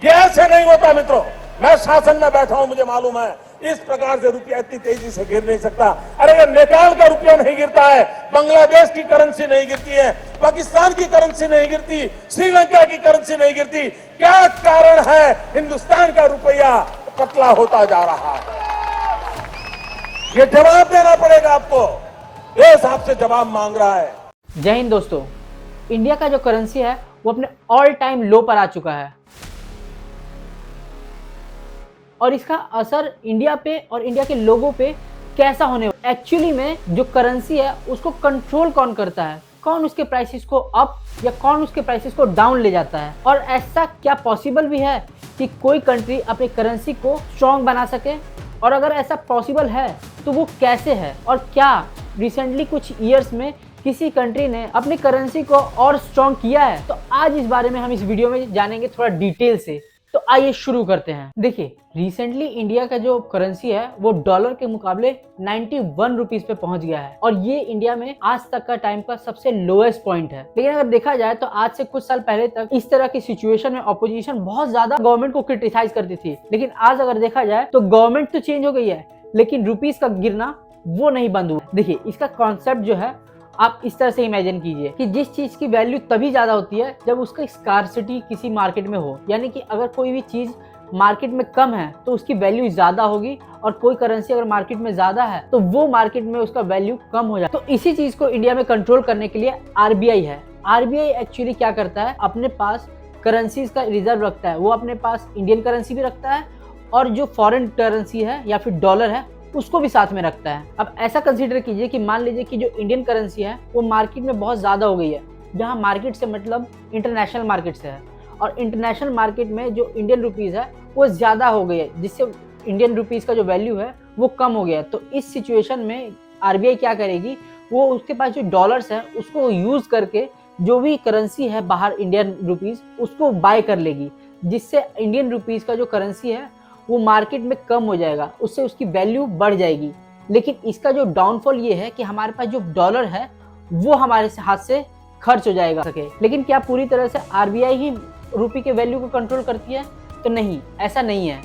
ये ऐसे नहीं होता मित्रों। मैं शासन में बैठा हूं, मुझे मालूम है इस प्रकार से रुपया इतनी तेजी से गिर नहीं सकता। अरे ये नेपाल का रुपया नहीं गिरता है, बांग्लादेश की करेंसी नहीं गिरती है, पाकिस्तान की करेंसी नहीं गिरती, श्रीलंका की करेंसी नहीं गिरती। क्या कारण है हिंदुस्तान का रुपया पतला होता जा रहा है? ये जवाब देना पड़ेगा आपको। देश आपसे जवाब मांग रहा है। जय हिंद दोस्तों। इंडिया का जो करेंसी है वो अपने ऑल टाइम लो पर आ चुका है और इसका असर इंडिया पे और इंडिया के लोगों पे कैसा होने वाला। एक्चुअली में जो करेंसी है उसको कंट्रोल कौन करता है, कौन उसके प्राइसेस को अप या कौन उसके प्राइसेस को डाउन ले जाता है, और ऐसा क्या पॉसिबल भी है कि कोई कंट्री अपनी करेंसी को स्ट्रॉन्ग बना सके, और अगर ऐसा पॉसिबल है तो वो कैसे है, और क्या रिसेंटली कुछ ईयर्स में किसी कंट्री ने अपनी करेंसी को और स्ट्रॉन्ग किया है। तो आज इस बारे में हम इस वीडियो में जानेंगे थोड़ा डिटेल से। तो आइए शुरू करते हैं। देखिए, रिसेंटली इंडिया का जो करेंसी है वो डॉलर के मुकाबले 91 रुपीस पे पहुंच गया है और ये इंडिया में आज तक का टाइम का सबसे लोएस्ट पॉइंट है। लेकिन अगर देखा जाए तो आज से कुछ साल पहले तक इस तरह की सिचुएशन में ऑपोजिशन बहुत ज्यादा गवर्नमेंट को क्रिटिसाइज करती थी, लेकिन आज अगर देखा जाए तो गवर्नमेंट तो चेंज हो गई है लेकिन रुपीस का गिरना वो नहीं बंद हुआ। देखिए, इसका कॉन्सेप्ट जो है आप इस तरह से इमेजिन कीजिए कि जिस चीज की वैल्यू तभी ज्यादा होती है जब उसका स्कार्सिटी किसी मार्केट में हो, यानी कि अगर कोई भी चीज मार्केट में कम है तो उसकी वैल्यू ज्यादा होगी, और कोई करेंसी अगर मार्केट में ज्यादा है तो वो मार्केट में उसका वैल्यू कम हो जाए। तो इसी चीज को इंडिया में कंट्रोल करने के लिए आरबीआई है। आरबीआई एक्चुअली क्या करता है, अपने पास करेंसीज का रिजर्व रखता है। वो अपने पास इंडियन करेंसी भी रखता है और जो फॉरेन करेंसी है या फिर डॉलर है उसको भी साथ में रखता है। अब ऐसा कंसीडर कीजिए कि मान लीजिए कि जो इंडियन करेंसी है वो मार्केट में बहुत ज़्यादा हो गई है, जहाँ मार्केट से मतलब इंटरनेशनल मार्केट से है, और इंटरनेशनल मार्केट में जो इंडियन रुपीज़ है वो ज़्यादा हो गई है, जिससे इंडियन रुपीज़ का जो वैल्यू है वो कम हो गया है। तो इस सिचुएशन में आरबीआई क्या करेगी, वो उसके पास जो डॉलर्स है उसको यूज़ करके जो भी करेंसी है बाहर इंडियन रुपीज़ उसको बाय कर लेगी, जिससे इंडियन रुपीज़ का जो करेंसी है वो मार्केट में कम हो जाएगा, उससे उसकी वैल्यू बढ़ जाएगी। लेकिन इसका जो डाउनफॉल ये है कि हमारे पास जो डॉलर है वो हमारे हाथ से खर्च हो जाएगा सके। लेकिन क्या पूरी तरह से आरबीआई ही रुपये के वैल्यू को कंट्रोल करती है? तो नहीं, ऐसा नहीं है।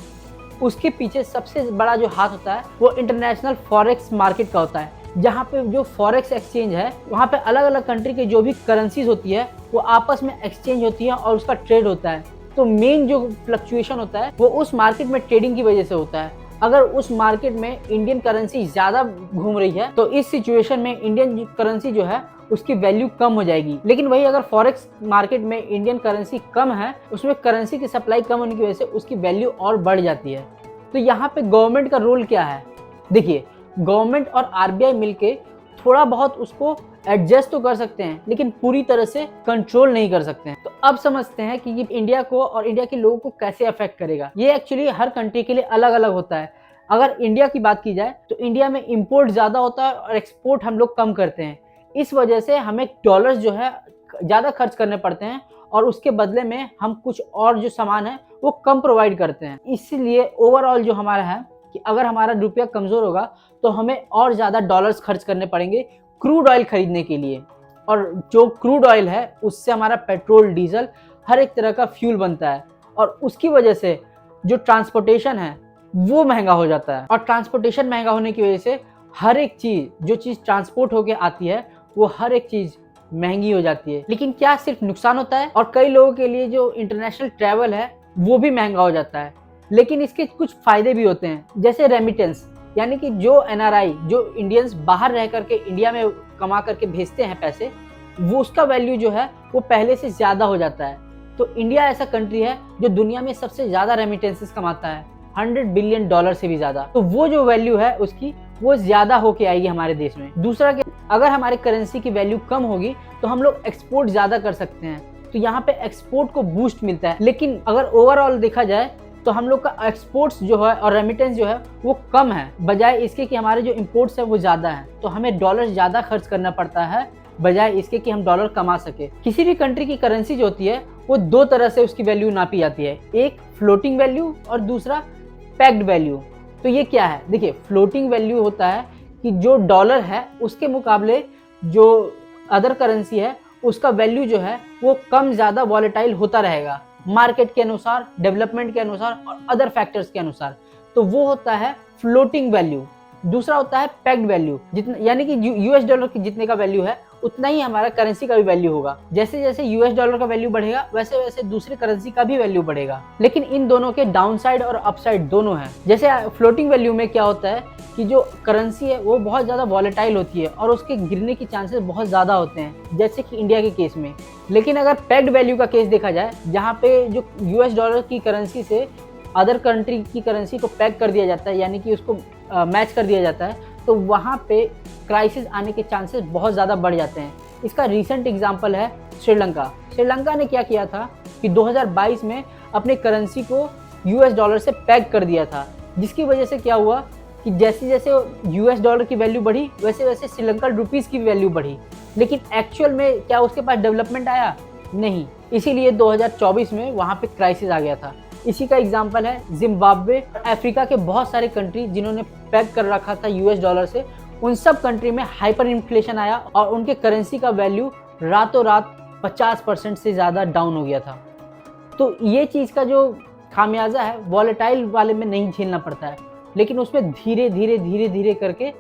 उसके पीछे सबसे बड़ा जो हाथ होता है वो इंटरनेशनल फॉरेक्स मार्केट का होता है, जहाँ पे जो फॉरेक्स एक्सचेंज है वहाँ पे अलग अलग कंट्री के जो भी करेंसीज होती है वो आपस में एक्सचेंज होती है और उसका ट्रेड होता है। तो मेन जो फ्लक्चुएशन होता है वो उस मार्केट में ट्रेडिंग की वजह से होता है। अगर उस मार्केट में इंडियन करेंसी ज़्यादा घूम रही है तो इस सिचुएशन में इंडियन करेंसी जो है उसकी वैल्यू कम हो जाएगी। लेकिन वही अगर फॉरेक्स मार्केट में इंडियन करेंसी कम है, उसमें करेंसी की सप्लाई कम होने की वजह से उसकी वैल्यू और बढ़ जाती है। तो यहाँ पे गवर्नमेंट का रोल क्या है? देखिए, गवर्नमेंट और आरबीआई मिलके थोड़ा बहुत उसको एडजस्ट तो कर सकते हैं लेकिन पूरी तरह से कंट्रोल नहीं कर सकते हैं। तो अब समझते हैं कि ये इंडिया को और इंडिया के लोगों को कैसे अफेक्ट करेगा। ये एक्चुअली हर कंट्री के लिए अलग अलग होता है। अगर इंडिया की बात की जाए तो इंडिया में इंपोर्ट ज़्यादा होता है और एक्सपोर्ट हम लोग कम करते हैं। इस वजह से हमें डॉलर्स जो है ज़्यादा खर्च करने पड़ते हैं और उसके बदले में हम कुछ और जो सामान है वो कम प्रोवाइड करते हैं। इसीलिए ओवरऑल जो हमारा है कि अगर हमारा रुपया कमज़ोर होगा तो हमें और ज़्यादा डॉलर्स खर्च करने पड़ेंगे क्रूड ऑयल खरीदने के लिए, और जो क्रूड ऑयल है उससे हमारा पेट्रोल, डीजल, हर एक तरह का फ्यूल बनता है, और उसकी वजह से जो ट्रांसपोर्टेशन है वो महंगा हो जाता है। और ट्रांसपोर्टेशन महंगा होने की वजह से हर एक चीज़, जो चीज़ ट्रांसपोर्ट होके आती है वो हर एक चीज़ महंगी हो जाती है। लेकिन क्या सिर्फ नुकसान होता है? और कई लोगों के लिए जो इंटरनेशनल ट्रैवल है वो भी महंगा हो जाता है। लेकिन इसके कुछ फ़ायदे भी होते हैं, जैसे रेमिटेंस, यानी कि जो एनआरआई, जो इंडियंस बाहर रह करके इंडिया में कमा करके भेजते हैं पैसे, वो उसका वैल्यू जो है वो पहले से ज़्यादा हो जाता है। तो इंडिया ऐसा कंट्री है जो दुनिया में सबसे ज़्यादा रेमिटेंसेस कमाता है, 100 बिलियन डॉलर से भी ज़्यादा। तो वो जो वैल्यू है उसकी वो ज़्यादा होके आएगी हमारे देश में। दूसरा कि अगर हमारे करेंसी की वैल्यू कम होगी तो हम लोग एक्सपोर्ट ज़्यादा कर सकते हैं, तो यहाँ पे एक्सपोर्ट को बूस्ट मिलता है। लेकिन अगर ओवरऑल देखा जाए तो हम लोग का एक्सपोर्ट्स जो है और रेमिटेंस जो है वो कम है, बजाय इसके कि हमारे जो इंपोर्ट्स है वो ज़्यादा है। तो हमें डॉलर ज़्यादा खर्च करना पड़ता है बजाय इसके कि हम डॉलर कमा सके। किसी भी कंट्री की करेंसी जो होती है वो दो तरह से उसकी वैल्यू नापी जाती है, एक फ्लोटिंग वैल्यू और दूसरा पैक्ड वैल्यू। तो ये क्या है? देखिए, फ्लोटिंग वैल्यू होता है कि जो डॉलर है उसके मुकाबले जो अदर करेंसी है उसका वैल्यू जो है वो कम ज़्यादा वॉलेटाइल होता रहेगा। मार्केट के अनुसार, डेवलपमेंट के अनुसार और अदर फैक्टर्स के अनुसार। तो वो होता है फ्लोटिंग वैल्यू। दूसरा होता है पेग्ड वैल्यू, जितना यानी कि यूएस डॉलर की जितने का वैल्यू है उतना ही हमारा करेंसी का भी वैल्यू होगा। जैसे जैसे यूएस डॉलर का वैल्यू बढ़ेगा वैसे वैसे दूसरी करेंसी का भी वैल्यू बढ़ेगा। लेकिन इन दोनों के डाउन साइड और अपसाइड दोनों हैं। जैसे फ्लोटिंग वैल्यू में क्या होता है कि जो करेंसी है वो बहुत ज़्यादा वॉलेटाइल होती है और उसके गिरने की चांसेस बहुत ज़्यादा होते हैं, जैसे कि इंडिया के केस में। लेकिन अगर पेग्ड वैल्यू का केस देखा जाए, जहाँ पे जो यूएस डॉलर की करेंसी से अदर कंट्री की करेंसी को पैक कर दिया जाता है, यानी कि उसको मैच कर दिया जाता है, तो वहाँ पे क्राइसिस आने के चांसेस बहुत ज़्यादा बढ़ जाते हैं। इसका रीसेंट एग्जांपल है श्रीलंका। श्रीलंका ने क्या किया था कि 2022 में अपने करेंसी को यूएस डॉलर से पैक कर दिया था, जिसकी वजह से क्या हुआ कि जैसे जैसे यूएस डॉलर की वैल्यू बढ़ी वैसे वैसे श्रीलंकन रुपीज़ की वैल्यू बढ़ी। लेकिन एक्चुअल में क्या उसके पास डेवलपमेंट आया? नहीं। इसीलिए 2024 में वहाँ पे क्राइसिस आ गया था। इसी का एग्जांपल है जिम्बाब्वे। अफ्रीका के बहुत सारे कंट्री जिन्होंने पैक कर रखा था यूएस डॉलर से, उन सब कंट्री में हाइपर इन्फ्लेशन आया और उनके करेंसी का वैल्यू रातों रात 50% से ज़्यादा डाउन हो गया था। तो ये चीज़ का जो खामियाजा है वॉलेटाइल वाले में नहीं झेलना पड़ता है, लेकिन उसमें धीरे धीरे धीरे धीरे करके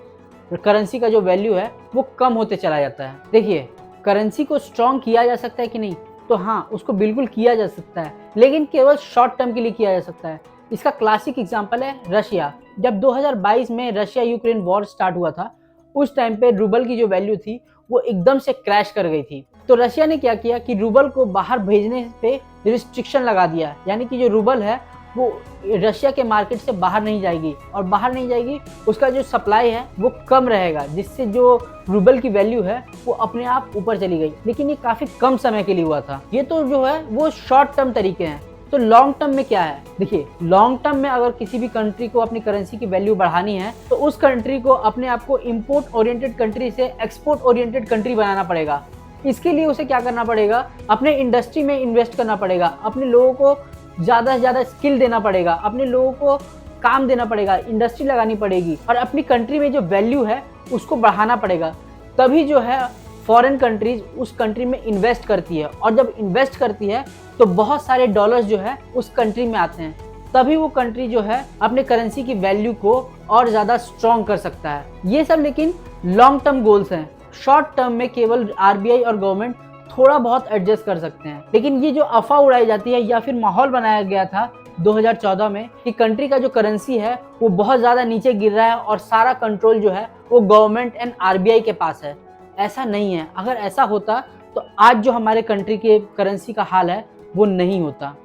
करेंसी का जो वैल्यू है वो कम होते चला जाता है। देखिए, करेंसी को स्ट्रॉन्ग किया जा सकता है कि नहीं, तो हाँ, उसको बिल्कुल किया जा सकता है, लेकिन केवल शॉर्ट टर्म के लिए किया जा सकता है। इसका क्लासिक एग्जांपल है रशिया। जब 2022 में रशिया यूक्रेन वॉर स्टार्ट हुआ था, उस टाइम पे रूबल की जो वैल्यू थी वो एकदम से क्रैश कर गई थी। तो रशिया ने क्या किया कि रूबल को बाहर भेजने पे रिस्ट्रिक्शन लगा दिया, यानी कि जो रूबल है वो रशिया के मार्केट से बाहर नहीं जाएगी, और बाहर नहीं जाएगी उसका जो सप्लाई है वो कम रहेगा, जिससे जो रूबल की वैल्यू है वो अपने आप ऊपर चली गई। लेकिन ये काफ़ी कम समय के लिए हुआ था। ये तो जो है वो शॉर्ट टर्म तरीके हैं। तो लॉन्ग टर्म में क्या है? देखिए, लॉन्ग टर्म में अगर किसी भी कंट्री को अपनी करेंसी की वैल्यू बढ़ानी है तो उस कंट्री को अपने आप को इम्पोर्ट ओरिएंटेड कंट्री से एक्सपोर्ट ओरिएंटेड कंट्री बनाना पड़ेगा। इसके लिए उसे क्या करना पड़ेगा? अपने इंडस्ट्री में इन्वेस्ट करना पड़ेगा, अपने लोगों को ज़्यादा से ज़्यादा स्किल देना पड़ेगा, अपने लोगों को काम देना पड़ेगा, इंडस्ट्री लगानी पड़ेगी और अपनी कंट्री में जो वैल्यू है उसको बढ़ाना पड़ेगा। तभी जो है फॉरेन कंट्रीज उस कंट्री में इन्वेस्ट करती है, और जब इन्वेस्ट करती है तो बहुत सारे डॉलर्स जो है उस कंट्री में आते हैं। तभी वो कंट्री जो है अपने करेंसी की वैल्यू को और ज़्यादा स्ट्रॉन्ग कर सकता है। ये सब लेकिन लॉन्ग टर्म गोल्स हैं। शॉर्ट टर्म में केवल आरबीआई और गवर्नमेंट थोड़ा बहुत एडजस्ट कर सकते हैं। लेकिन ये जो अफवाह उड़ाई जाती है या फिर माहौल बनाया गया था 2014 में कि कंट्री का जो करेंसी है वो बहुत ज़्यादा नीचे गिर रहा है और सारा कंट्रोल जो है वो गवर्नमेंट एंड आरबीआई के पास है, ऐसा नहीं है। अगर ऐसा होता तो आज जो हमारे कंट्री के करेंसी का हाल है वो नहीं होता।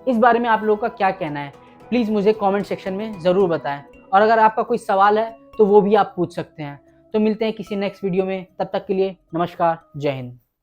इस बारे में आप लोगों का क्या कहना है, प्लीज़ मुझे कमेंट सेक्शन में ज़रूर बताएं। और अगर आपका कोई सवाल है तो वो भी आप पूछ सकते हैं। तो मिलते हैं किसी नेक्स्ट वीडियो में, तब तक के लिए नमस्कार, जय हिंद।